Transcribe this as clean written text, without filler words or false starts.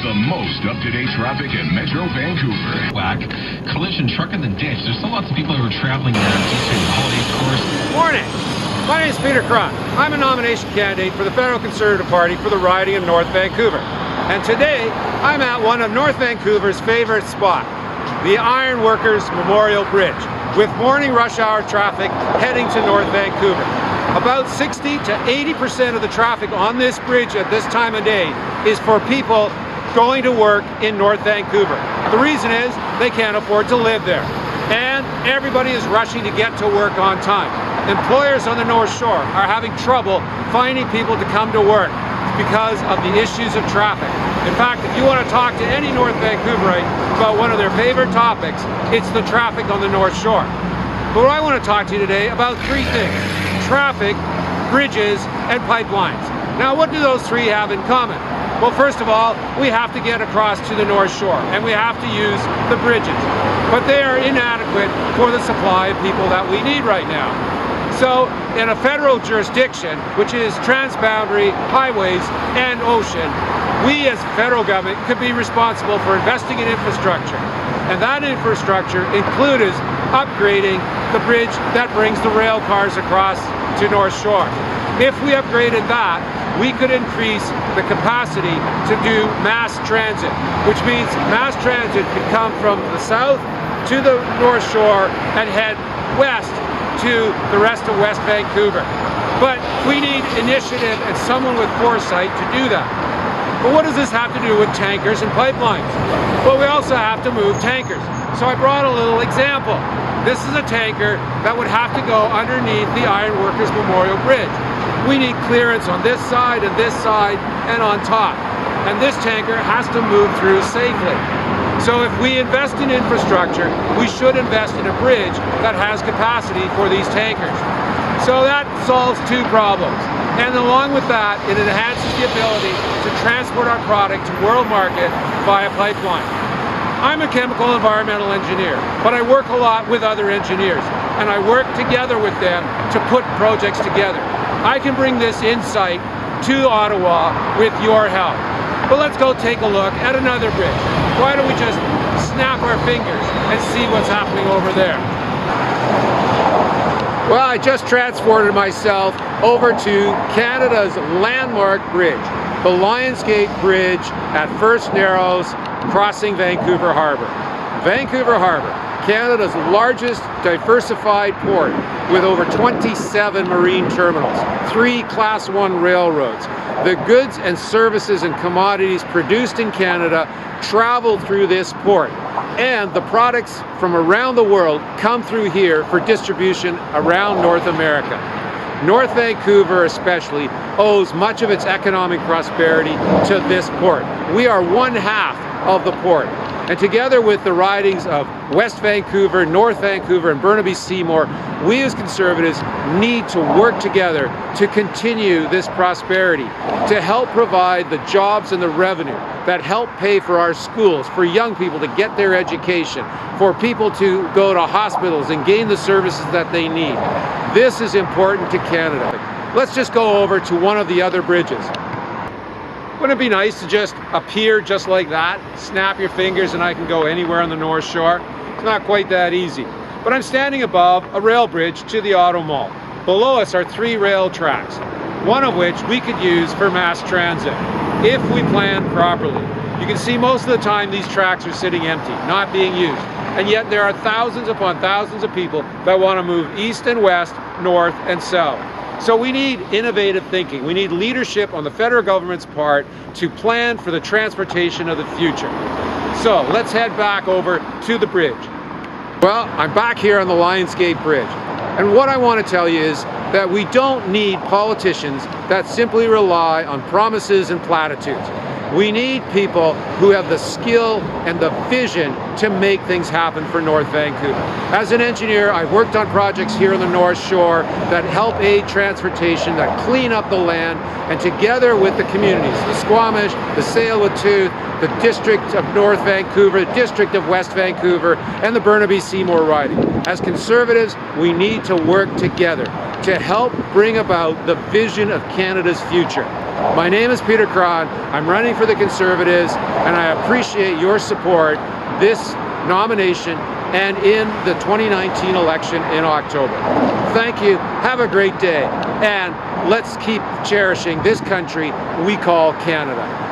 the most up-to-date traffic in Metro Vancouver. Whack, collision, truck in the ditch. There's still lots of people who are traveling there just in the holidays, of course. Morning. My name is Peter Krahn. I'm a nomination candidate for the Federal Conservative Party for the riding of North Vancouver. And today, I'm at one of North Vancouver's favorite spots, the Ironworkers Memorial Bridge, with morning rush hour traffic heading to North Vancouver. About 60 to 80% of the traffic on this bridge at this time of day is for people going to work in North Vancouver. The reason is they can't afford to live there. And everybody is rushing to get to work on time. Employers on the North Shore are having trouble finding people to come to work because of the issues of traffic. In fact, if you want to talk to any North Vancouverite about one of their favorite topics, it's the traffic on the North Shore. But I want to talk to you today about three things: traffic, bridges, and pipelines. Now, what do those three have in common? Well, first of all, we have to get across to the North Shore, and we have to use the bridges. But they are inadequate for the supply of people that we need right now. So, in a federal jurisdiction, which is transboundary, highways, and ocean, we as federal government could be responsible for investing in infrastructure. And that infrastructure includes upgrading the bridge that brings the rail cars across to North Shore. If we upgraded that, we could increase the capacity to do mass transit, which means mass transit could come from the south to the North Shore and head west to the rest of West Vancouver. But we need initiative and someone with foresight to do that. But what does this have to do with tankers and pipelines? Well, we also have to move tankers. So I brought a little example. This is a tanker that would have to go underneath the Ironworkers Memorial Bridge. We need clearance on this side and on top. And this tanker has to move through safely. So if we invest in infrastructure, we should invest in a bridge that has capacity for these tankers. So that solves two problems. And along with that, it enhances the ability to transport our product to world market via pipeline. I'm a chemical environmental engineer, but I work a lot with other engineers, and I work together with them to put projects together. I can bring this insight to Ottawa with your help. But let's go take a look at another bridge. Why don't we just snap our fingers and see what's happening over there? Well, I just transported myself over to Canada's landmark bridge, the Lionsgate Bridge at First Narrows, crossing Vancouver Harbour. Vancouver Harbour, Canada's largest diversified port with over 27 marine terminals, 3 Class 1 railroads. The goods and services and commodities produced in Canada travel through this port, and the products from around the world come through here for distribution around North America. North Vancouver especially owes much of its economic prosperity to this port. We are one half of the port. And together with the ridings of West Vancouver, North Vancouver, and Burnaby-Seymour, we as Conservatives need to work together to continue this prosperity, to help provide the jobs and the revenue that help pay for our schools, for young people to get their education, for people to go to hospitals and gain the services that they need. This is important to Canada. Let's just go over to one of the other bridges. Wouldn't it be nice to just appear just like that, snap your fingers, and I can go anywhere on the North Shore? It's not quite that easy. But I'm standing above a rail bridge to the Auto Mall. Below us are 3 rail tracks, one of which we could use for mass transit, if we plan properly. You can see most of the time these tracks are sitting empty, not being used. And yet there are thousands upon thousands of people that want to move east and west, north and south. So we need innovative thinking. We need leadership on the federal government's part to plan for the transportation of the future. So let's head back over to the bridge. Well, I'm back here on the Lionsgate Bridge. And what I want to tell you is that we don't need politicians that simply rely on promises and platitudes. We need people who have the skill and the vision to make things happen for North Vancouver. As an engineer, I've worked on projects here on the North Shore that help aid transportation, that clean up the land, and together with the communities, the Squamish, the Tsleil-Waututh, the District of North Vancouver, the District of West Vancouver, and the Burnaby-Seymour riding. As Conservatives, we need to work together to help bring about the vision of Canada's future. My name is Peter Krahn. I'm running for the Conservatives, and I appreciate your support this nomination and in the 2019 election in October. Thank you. Have a great day. And let's keep cherishing this country we call Canada.